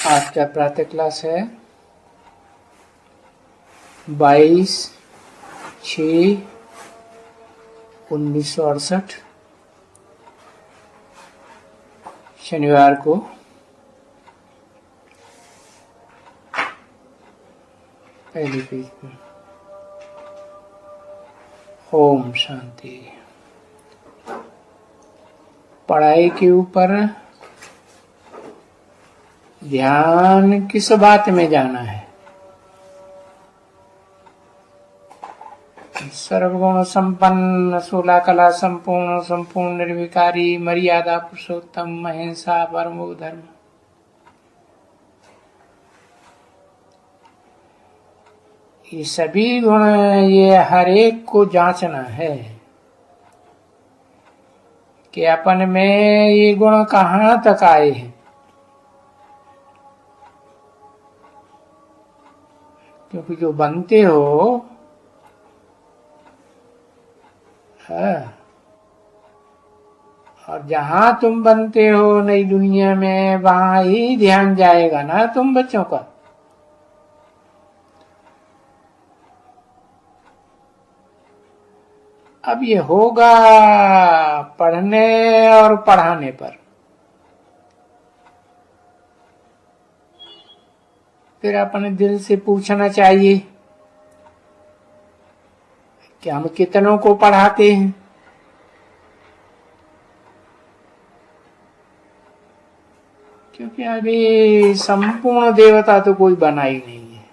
आज का प्रातः क्लास है 22/6/1968 शनिवार को। पहली पेज में ओम शांति। पढ़ाई के ऊपर ध्यान किस बात में जाना है? सर्वगुण संपन्न, 16 कला संपूर्ण, संपूर्ण निर्विकारी, मर्यादा पुरुषोत्तम, अहिंसा परमो धर्म। ये सभी गुण, ये हर एक को जांचना है कि अपन में ये गुण कहाँ तक आए हैं। क्योंकि जो बनते हो और जहां तुम बनते हो नई दुनिया में, वहां ही ध्यान जाएगा ना तुम बच्चों का। अब ये होगा पढ़ने और पढ़ाने पर। फिर अपने दिल से पूछना चाहिए कि हम कितनों को पढ़ाते हैं। क्योंकि अभी संपूर्ण देवता तो कोई बना ही नहीं है।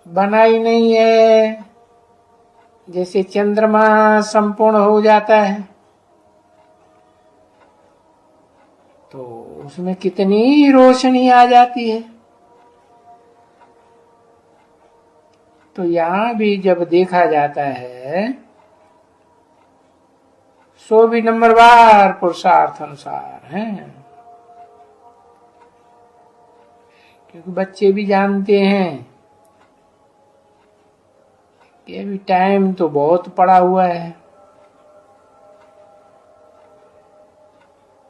बना ही नहीं है। जैसे चंद्रमा संपूर्ण हो जाता है तो उसमें कितनी रोशनी आ जाती है। तो यहां भी जब देखा जाता है 100 नंबरवार पुरुषार्थ अनुसार है। क्योंकि बच्चे भी जानते हैं कि अभी टाइम तो बहुत पड़ा हुआ है।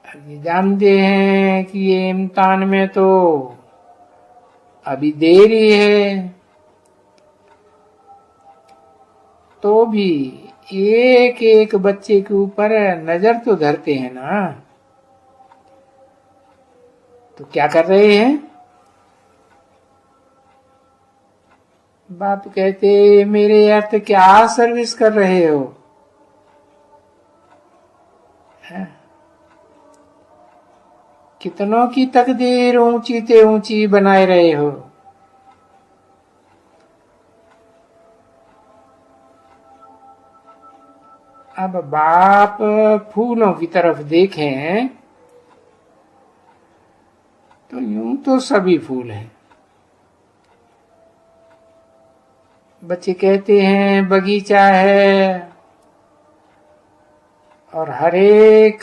अभी जानते हैं कि ये इम्तिहान में तो अभी देरी है, तो भी एक एक बच्चे के ऊपर नजर तो धरते हैं ना। तो क्या कर रहे हैं? बाप कहते मेरे अर्थ क्या सर्विस कर रहे हो? कितनों की तकदीर ऊंची ते ऊंची बनाए रहे हो। अब बाप फूलों की तरफ देखें तो यूं तो सभी फूल हैं। बच्चे कहते हैं बगीचा है और हर एक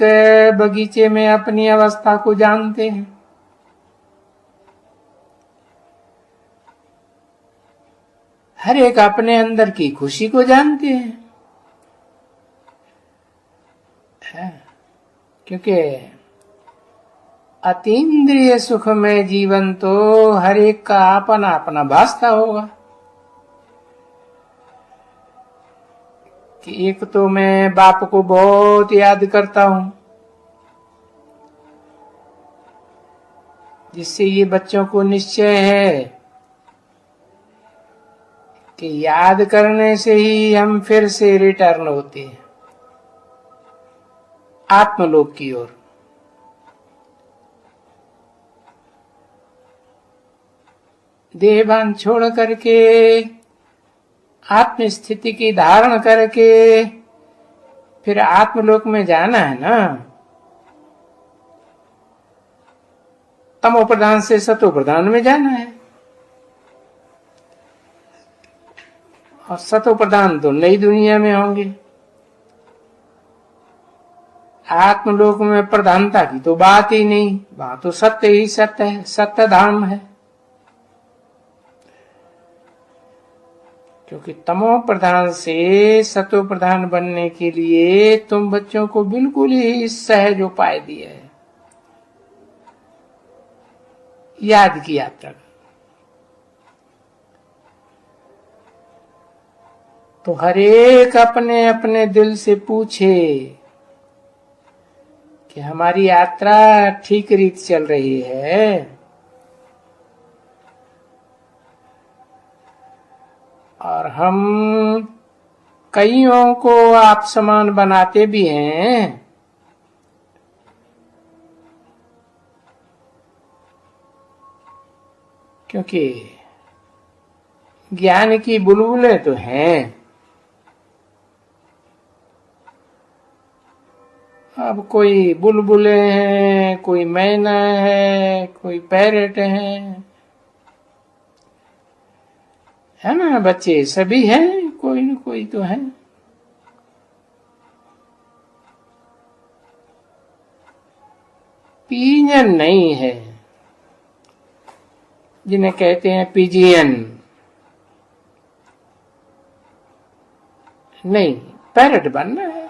बगीचे में अपनी अवस्था को जानते हैं। हर एक अपने अंदर की खुशी को जानते हैं। क्योंकि अतीन्द्रिय सुख में जीवन तो हर एक का अपना अपना भासता होगा। कि एक तो मैं बाप को बहुत याद करता हूं, जिससे ये बच्चों को निश्चय है कि याद करने से ही हम फिर से रिटर्न होते हैं आत्मलोक की ओर। देहभान छोड़ करके आत्म स्थिति की धारण करके फिर आत्मलोक में जाना है ना। तमो प्रधान से सतो प्रधान में जाना है। और सतो प्रधान तो नई दुनिया में होंगे। आत्मलोक में प्रधानता की तो बात ही नहीं। वहां तो सत्य ही सत्य है, सत्य धाम है। क्योंकि तमो प्रधान से सतो प्रधान बनने के लिए तुम बच्चों को बिल्कुल ही सहज उपाय दिए है। याद की यात्रा तो हर एक अपने अपने दिल से पूछे कि हमारी यात्रा ठीक रीत चल रही है, और हम कईयों को आप समान बनाते भी हैं, क्योंकि ज्ञान की बुलबुलें तो हैं। अब कोई बुलबुले हैं, कोई मैना है, कोई पैरेट है ना बच्चे, सभी हैं, कोई न कोई तो है। पिजन नहीं है, जिन्हें कहते हैं पिजियन, नहीं, पैरेट बनना है।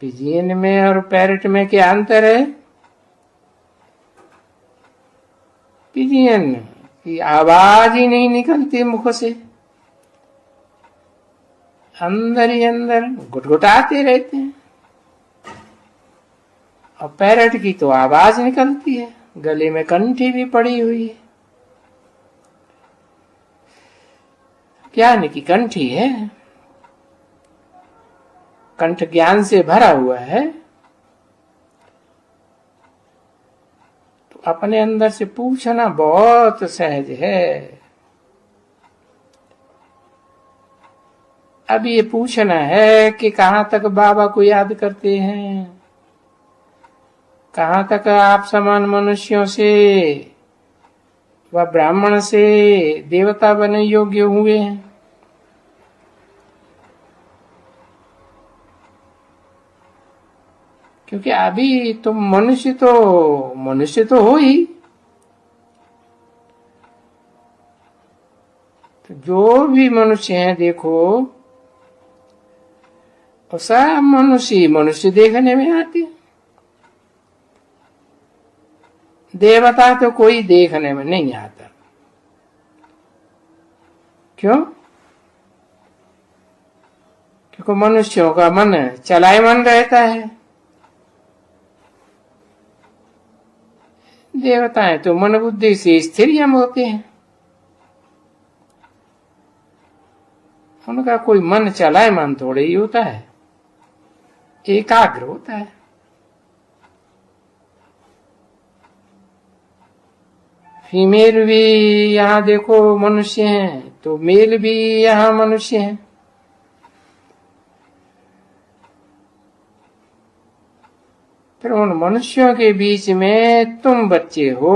पिजियन में और पैरेट में क्या अंतर है? पिजियन की आवाज ही नहीं निकलती मुख से, अंदर ही अंदर गुटगुटाते रहते हैं, और पैरेट की तो आवाज निकलती है, गले में कंठी भी पड़ी हुई है, ज्ञान की कंठी है, कंठ ज्ञान से भरा हुआ है। तो अपने अंदर से पूछना बहुत सहज है। अब ये पूछना है कि कहाँ तक बाबा को याद करते हैं, कहाँ तक आप समान मनुष्यों से व ब्राह्मण से देवता बने योग्य हुए हैं। क्योंकि अभी तुम मनुष्य तो हो ही, तो जो भी मनुष्य हैं देखो, और सब मनुष्य देखने में आते हैं। देवता तो कोई देखने में नहीं आता। क्यों? क्योंकि मनुष्यों का मन चलायमान रहता है। देवताएं तो मन बुद्धि से स्थिर होते हैं, उनका कोई मन चलायमान थोड़े ही होता है, एकाग्र होता है। फीमेल भी यहाँ देखो मनुष्य हैं, तो मेल भी यहाँ मनुष्य हैं। फिर उन मनुष्यों के बीच में तुम बच्चे हो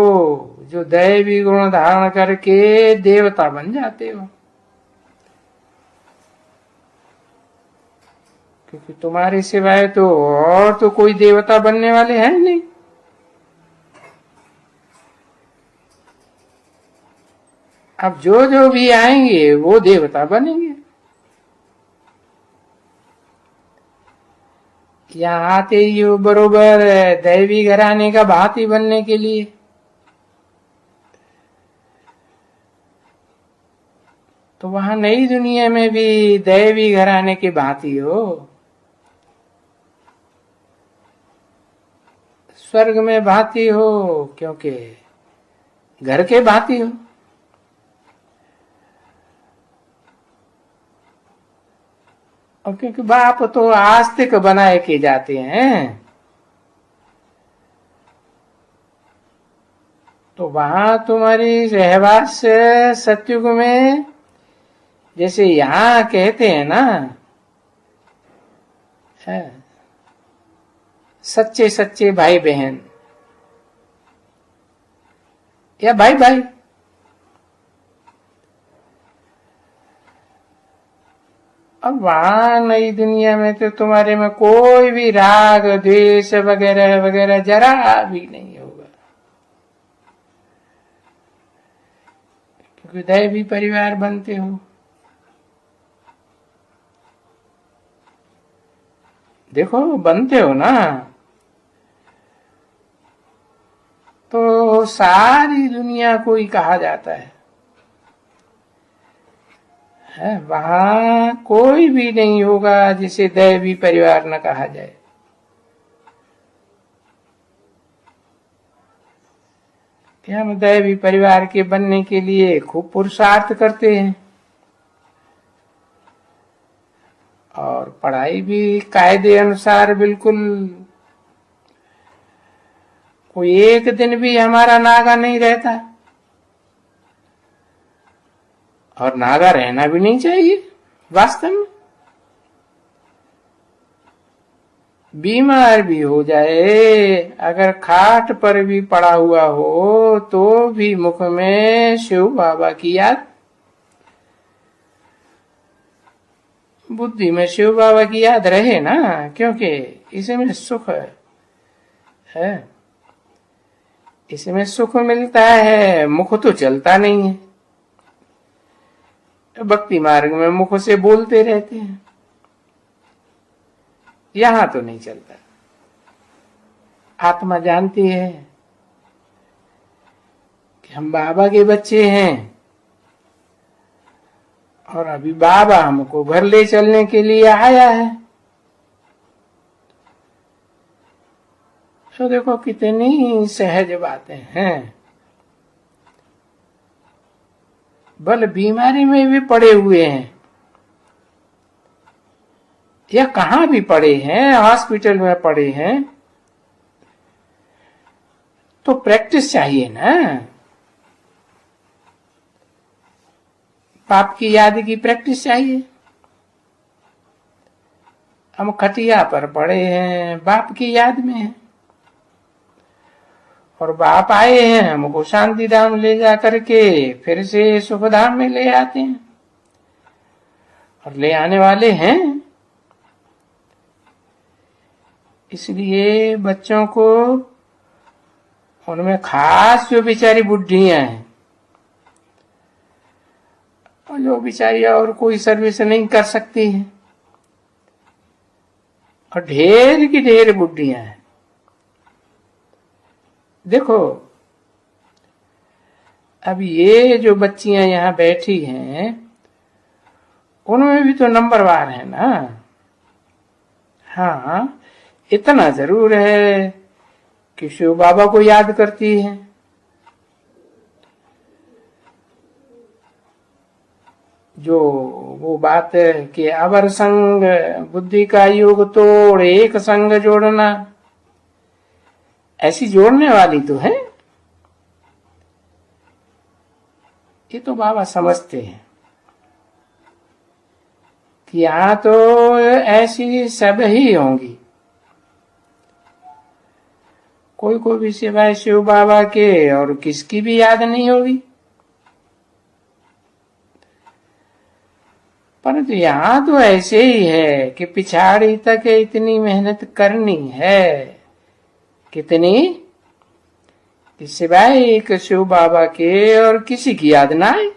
जो दैवी गुण धारण करके देवता बन जाते हो, क्योंकि तुम्हारे सिवाय तो और तो कोई देवता बनने वाले हैं नहीं। अब जो भी आएंगे वो देवता बनेंगे। यहाँ आते ही बरोबर दैवी घराने का भांति बनने के लिए। तो वहां नई दुनिया में भी दैवी घराने की भांति हो, स्वर्ग में भांति हो, क्योंकि घर के भांति हो। और क्योंकि बाप तो आस्तिक बनाए के जाते हैं, तो वहां तुम्हारी रहवास सतयुग में, जैसे यहाँ कहते हैं ना, सच्चे सच्चे भाई बहन या भाई भाई, अब वहां नई दुनिया में तो तुम्हारे में कोई भी राग द्वेष वगैरह वगैरह जरा भी नहीं होगा। क्योंकि दैवी परिवार बनते हो। देखो बनते हो ना, तो सारी दुनिया को ही कहा जाता है, वहां कोई भी नहीं होगा जिसे दैवी परिवार न कहा जाए। कि हम दैवी परिवार के बनने के लिए खूब पुरुषार्थ करते हैं और पढ़ाई भी कायदे अनुसार बिल्कुल, कोई एक दिन भी हमारा नागा नहीं रहता, और नागा रहना भी नहीं चाहिए। वास्तव में बीमार भी हो जाए, अगर खाट पर भी पड़ा हुआ हो तो भी मुख में शिव बाबा की याद, बुद्धि में शिव बाबा की याद रहे ना, क्योंकि इसमें सुख है, इसमें सुख मिलता है। मुख तो चलता नहीं है, भक्ति मार्ग में मुख से बोलते रहते हैं, यहां तो नहीं चलता। आत्मा जानती है कि हम बाबा के बच्चे हैं और अभी बाबा हमको घर ले चलने के लिए आया है। तो देखो कितनी सहज बातें हैं। बल बीमारी में भी पड़े हुए हैं, या कहां भी पड़े हैं, हॉस्पिटल में पड़े हैं, तो प्रैक्टिस चाहिए ना। बाप की याद की प्रैक्टिस चाहिए। हम खटिया पर पड़े हैं, बाप की याद में हैं, और बाप आए हैं हमको शांति धाम ले जा करके फिर से सुख धाम में ले आते हैं, और ले आने वाले हैं। इसलिए बच्चों को, उनमें खास जो बेचारी बुढ़ियां हैं, और जो बेचारी और कोई सर्विस नहीं कर सकती है, और ढेर की ढेर बुढ़ियां हैं। देखो अब ये जो बच्चियां यहाँ बैठी हैं, उनमें भी तो नंबरवार है ना। हाँ, इतना जरूर है कि शिव बाबा को याद करती है। जो वो बात है कि अवर संग बुद्धि का योग तोड़ एक संग जोड़ना, ऐसी जोड़ने वाली तो है। ये तो बाबा समझते हैं कि यहां तो ऐसी सब ही होंगी, कोई को भी सिवाय शिव बाबा के और किसकी भी याद नहीं होगी। परंतु यहां तो ऐसे ही है कि पिछाड़ी तक इतनी मेहनत करनी है, कितनी, कि सिवाय एक शिव बाबा के और किसी की याद ना आए।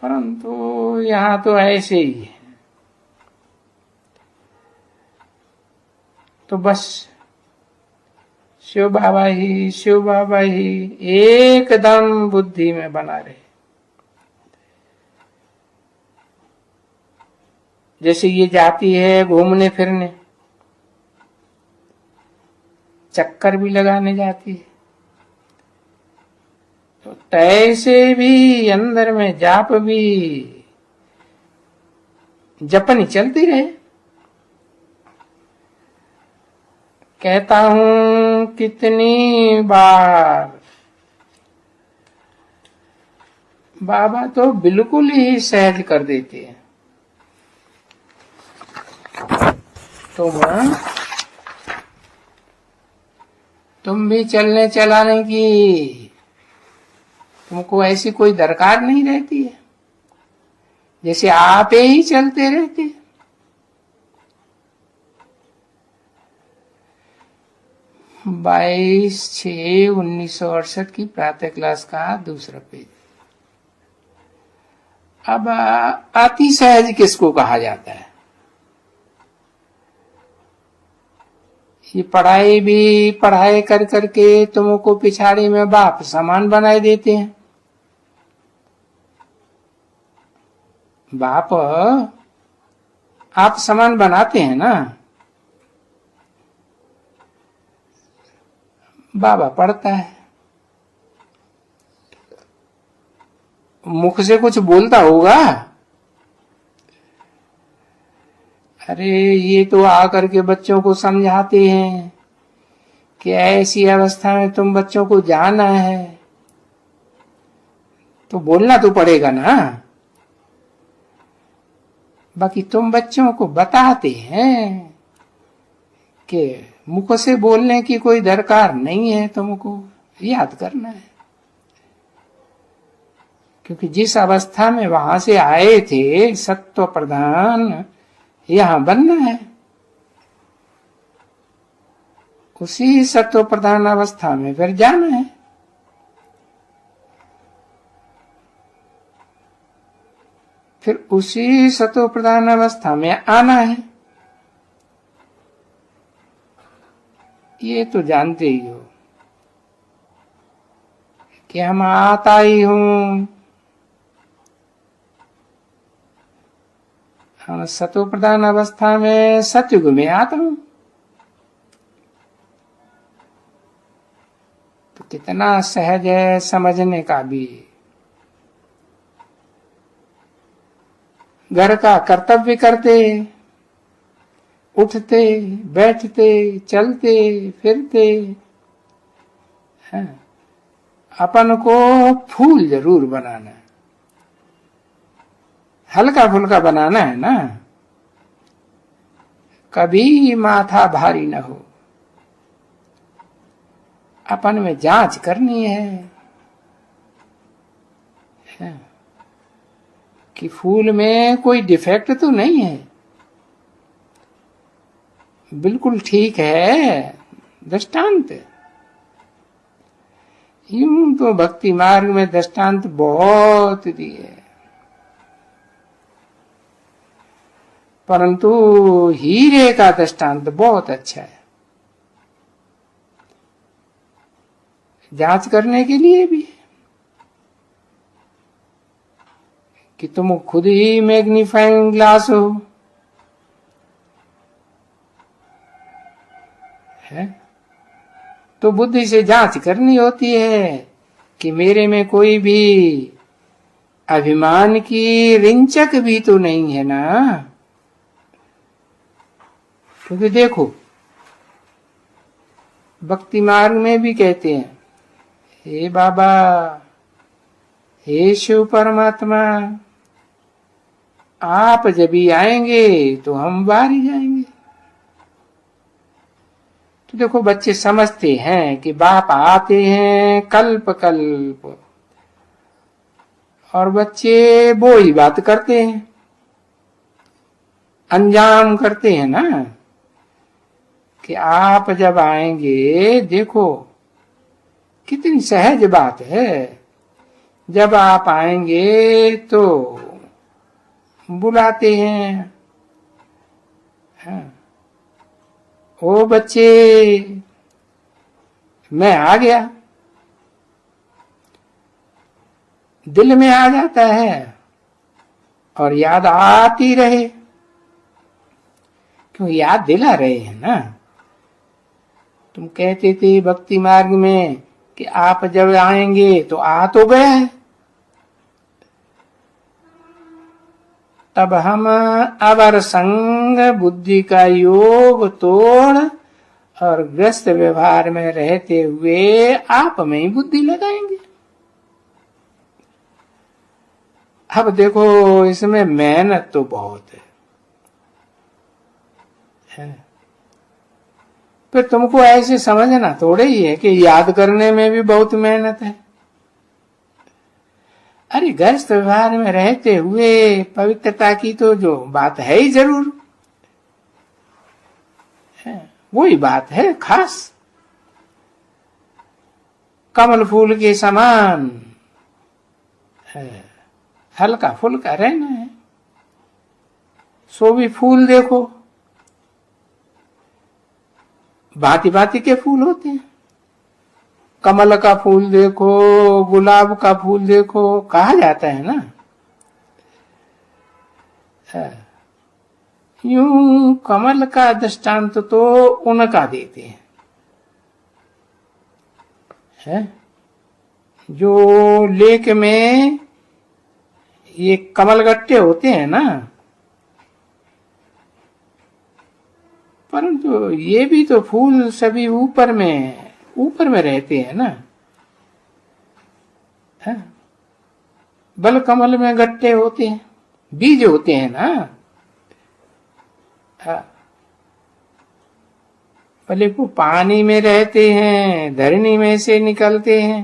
परंतु यहां तो ऐसे ही है। तो बस शिव बाबा ही, शिव बाबा ही एकदम बुद्धि में बना रहे। जैसे ये जाती है घूमने फिरने, चक्कर भी लगाने जाती है, तो तैसे भी अंदर में जाप भी जपनी चलती रहे। कहता हूं कितनी बार, बाबा तो बिल्कुल ही सहज कर देते हैं। तुम भी चलने चलाने की तुमको ऐसी कोई दरकार नहीं रहती है, जैसे आप ही चलते रहते हैं। 22/6/1968 की प्रातः क्लास का दूसरा पेज। अब अति सहज किसको कहा जाता है? ये पढ़ाई भी पढ़ाई कर करके तुमको पिछाड़ी में बाप समान बनाए देते हैं। बाप आप समान बनाते हैं ना। बाबा पढ़ता है, मुख से कुछ बोलता होगा? अरे ये तो आकर के बच्चों को समझाते हैं कि ऐसी अवस्था में तुम बच्चों को जाना है, तो बोलना तो पड़ेगा ना। बाकी तुम बच्चों को बताते हैं कि मुख से बोलने की कोई दरकार नहीं है, तुमको याद करना है। क्योंकि जिस अवस्था में वहां से आए थे सत्व प्रधान, यहां बनना है। उसी सत्व प्रधान अवस्था में फिर जाना है। फिर उसी सत्व प्रधान अवस्था में आना है। ये तो जानते ही हो कि हम आता ही हूं। हम सत्व प्रधान अवस्था में सतयुग में आता हूं। तो कितना सहज है समझने का भी। घर का कर्तव्य करते, उठते बैठते चलते फिरते हैं, अपन को फूल जरूर बनाना है, हल्का फुल्का बनाना है ना। कभी माथा भारी न हो। अपन में जांच करनी है कि फूल में कोई डिफेक्ट तो नहीं है, बिल्कुल ठीक है। दृष्टांत यूं तो भक्ति मार्ग में दृष्टांत बहुत दिए, परंतु हीरे का दृष्टांत बहुत अच्छा है जांच करने के लिए भी, कि तुम खुद ही मैग्नीफाइंग ग्लास हो। है तो बुद्धि से जांच करनी होती है कि मेरे में कोई भी अभिमान की रिंचक भी तो नहीं है ना। क्योंकि देखो भक्ति मार्ग में भी कहते हैं, हे बाबा, हे शिव परमात्मा, आप जब भी आएंगे तो हम बाहर ही जाएंगे। तो देखो बच्चे समझते हैं कि बाप आते हैं कल्प कल्प, और बच्चे वो ही बात करते हैं, अंजाम करते हैं ना कि आप जब आएंगे, देखो कितनी सहज बात है। जब आप आएंगे तो बुलाते हैं, ओ बच्चे मैं आ गया, दिल में आ जाता है और याद आती रहे। क्यों याद दिला रहे हैं ना। तुम कहते थे भक्ति मार्ग में कि आप जब आएंगे तो आ तो गया है, तब हम अवर संग बुद्धि का योग तोड़ और ग्रस्त व्यवहार में रहते हुए आप में ही बुद्धि लगाएंगे। अब देखो इसमें मेहनत तो बहुत है। फिर तुमको ऐसे समझना थोड़े ही है कि याद करने में भी बहुत मेहनत है। अरे ग्रस्त व्यवहार में रहते हुए पवित्रता की तो जो बात है ही जरूर, वही बात है खास। कमल फूल के समान हल्का फुल्का रहना है। सो भी फूल देखो, भांति भांति के फूल होते हैं। कमल का फूल देखो, गुलाब का फूल देखो, कहा जाता है ना। यूं कमल का दृष्टांत तो उनका देते हैं, है? जो लेक में ये कमल गट्टे होते हैं ना, परंतु ये भी तो फूल सभी ऊपर में रहते हैं ना, है? बल कमल में गट्टे होते हैं, बीज होते हैं ना। भले वो पानी में रहते हैं, धरनी में से निकलते हैं,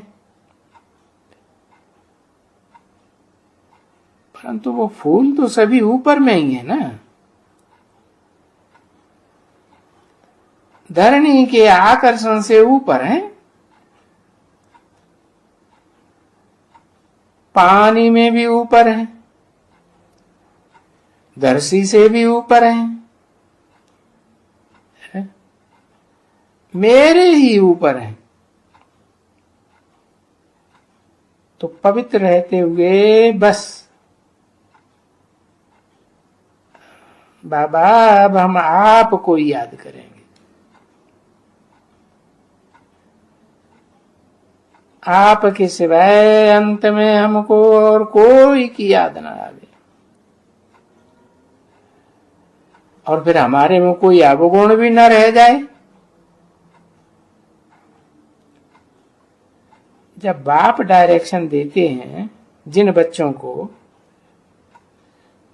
परंतु वो फूल तो सभी ऊपर में ही है ना। धरनी के आकर्षण से ऊपर है, पानी में भी ऊपर है, धरती से भी ऊपर है, मेरे ही ऊपर है। तो पवित्र रहते हुए बस बाबा अब हम आपको ही याद करेंगे, आपके सिवाय अंत में हमको और कोई की याद ना आवे, और फिर हमारे में कोई अवगुण भी न रह जाए। जब बाप डायरेक्शन देते हैं जिन बच्चों को,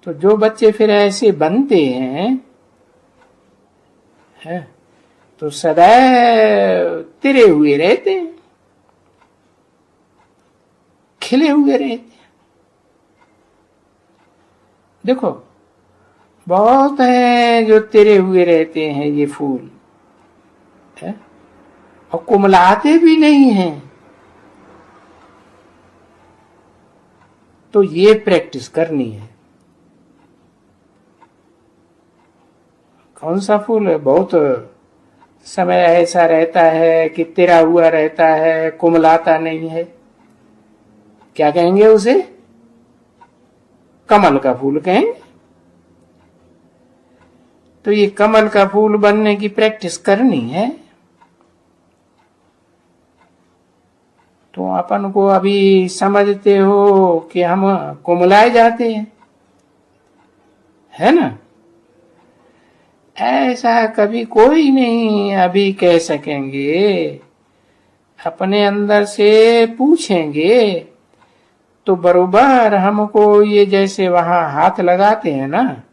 तो जो बच्चे फिर ऐसे बनते हैं, तो सदैव तिरे हुए रहते हैं, खिले हुए रहते हैं। देखो बहुत हैं जो तिरे हुए रहते हैं ये फूल, है? और कुमलाते भी नहीं हैं। तो ये प्रैक्टिस करनी है। कौन सा फूल है? बहुत समय ऐसा रहता है कि तिरा हुआ रहता है, कुमलाता नहीं है, क्या कहेंगे उसे? कमल का फूल कहेंगे। तो ये कमल का फूल बनने की प्रैक्टिस करनी है। तो अपन को अभी समझते हो कि हम कुमलाए जाते हैं, है ना? ऐसा कभी कोई नहीं अभी कह सकेंगे। अपने अंदर से पूछेंगे तो बरोबर हमको ये जैसे वहां हाथ लगाते हैं ना,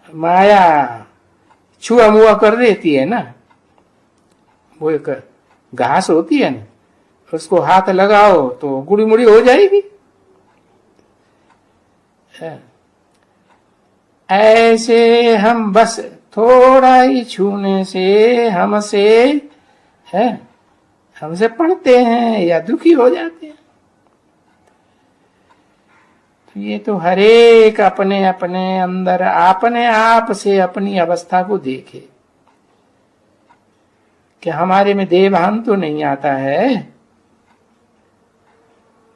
माया छुआ मुआ कर देती है ना। वो एक घास होती है ना, उसको हाथ लगाओ तो गुड़ी मुड़ी हो जाएगी। ऐसे हम बस थोड़ा ही छूने से हमसे पढ़ते हैं या दुखी हो जाते हैं। तो ये तो हरेक अपने अपने अंदर अपने आप से अपनी अवस्था को देखे कि हमारे में देवभान तो नहीं आता है।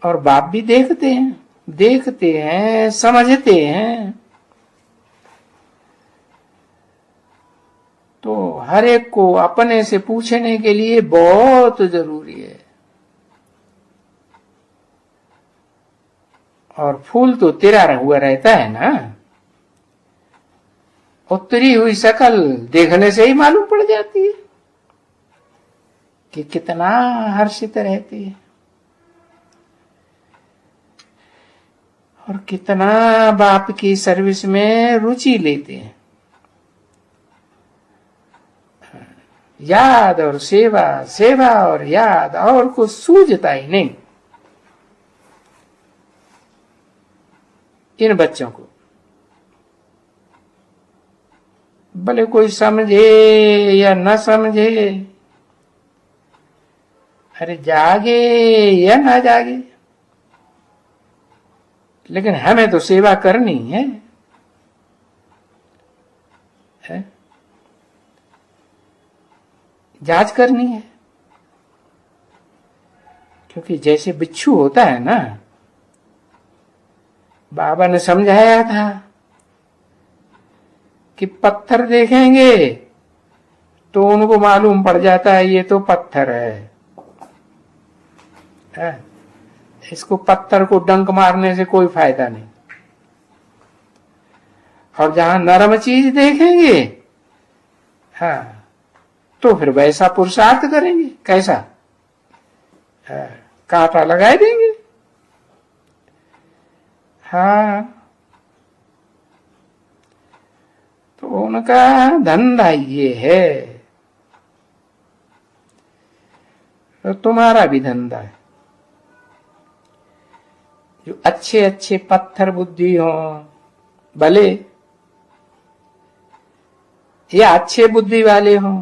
और बाप भी देखते हैं, समझते हैं। तो हर एक को अपने से पूछने के लिए बहुत जरूरी है। और फूल तो तिरा हुआ रहता है ना, उत्तरी हुई शकल देखने से ही मालूम पड़ जाती है कि कितना हर्षित रहती है और कितना बाप की सर्विस में रुचि लेते हैं। याद और सेवा, सेवा और याद, और कुछ सूझता ही नहीं इन बच्चों को। भले कोई समझे या न समझे, अरे जागे या ना जागे, लेकिन हमें तो सेवा करनी है? जांच करनी है। क्योंकि जैसे बिच्छू होता है ना, बाबा ने समझाया था कि पत्थर देखेंगे तो उनको मालूम पड़ जाता है ये तो पत्थर है। इसको पत्थर को डंक मारने से कोई फायदा नहीं। और जहां नरम चीज देखेंगे, हाँ, तो फिर वैसा पुरुषार्थ करेंगे। कैसा? कांटा लगा देंगे। हाँ, तो उनका धंधा ये है, तो तुम्हारा भी धंधा है। जो अच्छे अच्छे पत्थर बुद्धि हो, भले या अच्छे बुद्धि वाले हो,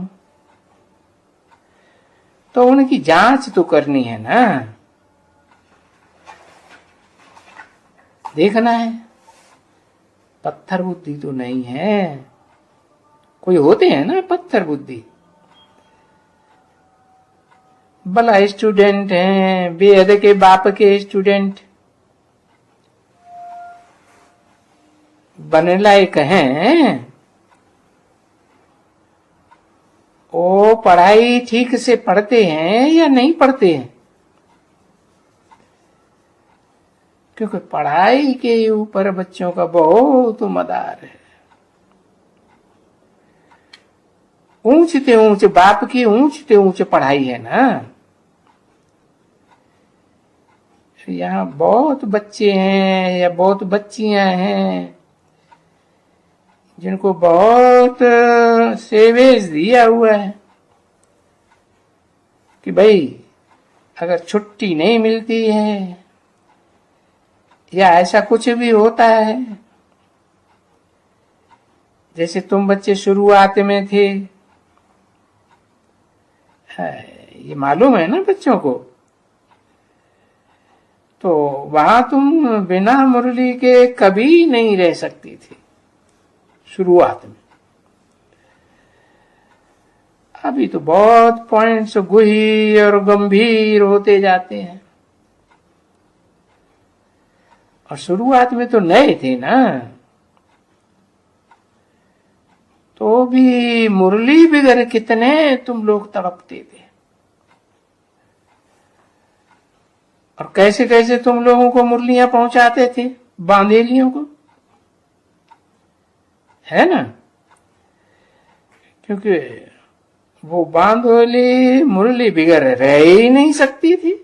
तो उनकी जांच तो करनी है ना, देखना है पत्थर बुद्धि तो नहीं है। कोई होते हैं ना पत्थर बुद्धि, भला स्टूडेंट हैं, बेहद के बाप के स्टूडेंट, बनने लायक हैं, वो पढ़ाई ठीक से पढ़ते हैं या नहीं पढ़ते हैं? क्योंकि पढ़ाई के ऊपर बच्चों का बहुत मदार है। ऊंचते ऊंच बाप की ऊंचते ऊंच पढ़ाई है ना। यहाँ बहुत बच्चे हैं या बहुत बच्चियां हैं जिनको बहुत सेवेज दिया हुआ है कि भाई अगर छुट्टी नहीं मिलती है या ऐसा कुछ भी होता है, जैसे तुम बच्चे शुरुआत में थे, ये मालूम है ना बच्चों को, तो वहां तुम बिना मुरली के कभी नहीं रह सकती थी शुरुआत में। अभी तो बहुत पॉइंट्स गुही और गंभीर होते जाते हैं, और शुरुआत में तो नए थे ना, तो भी मुरली बिगर कितने तुम लोग तड़पते थे, और कैसे कैसे तुम लोगों को मुरलियां पहुंचाते थे, बांधेलियों को, है ना? क्योंकि वो बांधोली मुरली बिगर रह ही नहीं सकती थी।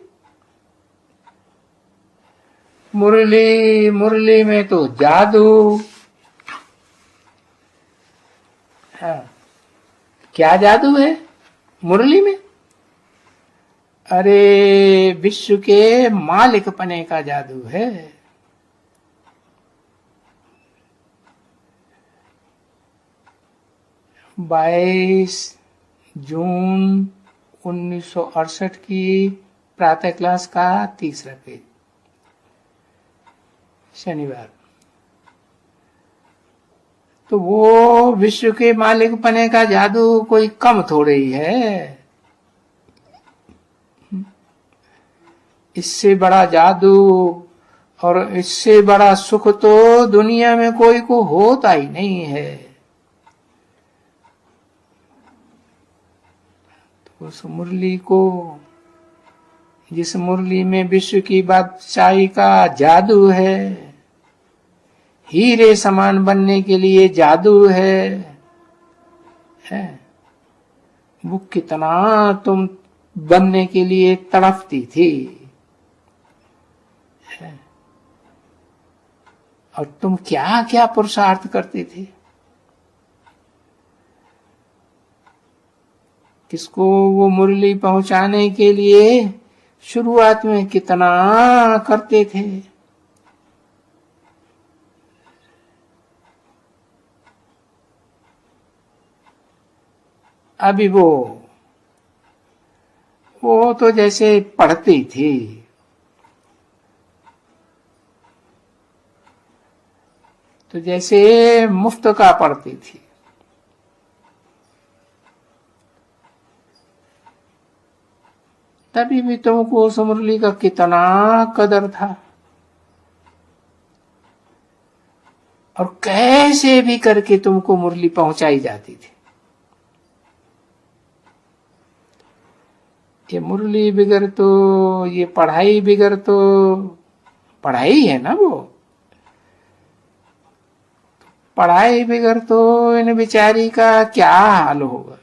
मुरली मुरली में तो जादू, हाँ, क्या जादू है मुरली में? अरे विश्व के मालिक पने का जादू है। 22 जून 1968 की प्रातः क्लास का तीसरा पेज, शनिवार। तो वो विश्व के मालिक पने का जादू कोई कम थोड़े ही है। इससे बड़ा जादू और इससे बड़ा सुख तो दुनिया में कोई को होता ही नहीं है। तो उस मुरली को, जिस मुरली में विश्व की बादशाही का जादू है, हीरे समान बनने के लिए जादू है, वो कितना तुम बनने के लिए तड़पती थी, और तुम क्या क्या पुरुषार्थ करते थे, किसको वो मुरली पहुंचाने के लिए शुरुआत में कितना करते थे। अभी वो वो तो जैसे पढ़ती थी, तो जैसे मुफ्त का पढ़ती थी। तभी भी तुमको उस मुरली का कितना कदर था, और कैसे भी करके तुमको मुरली पहुंचाई जाती थी। ये मुरली बिगर तो, ये पढ़ाई बिगर तो, पढ़ाई है ना वो, पढ़ाई बिगर तो इन बेचारी का क्या हाल होगा।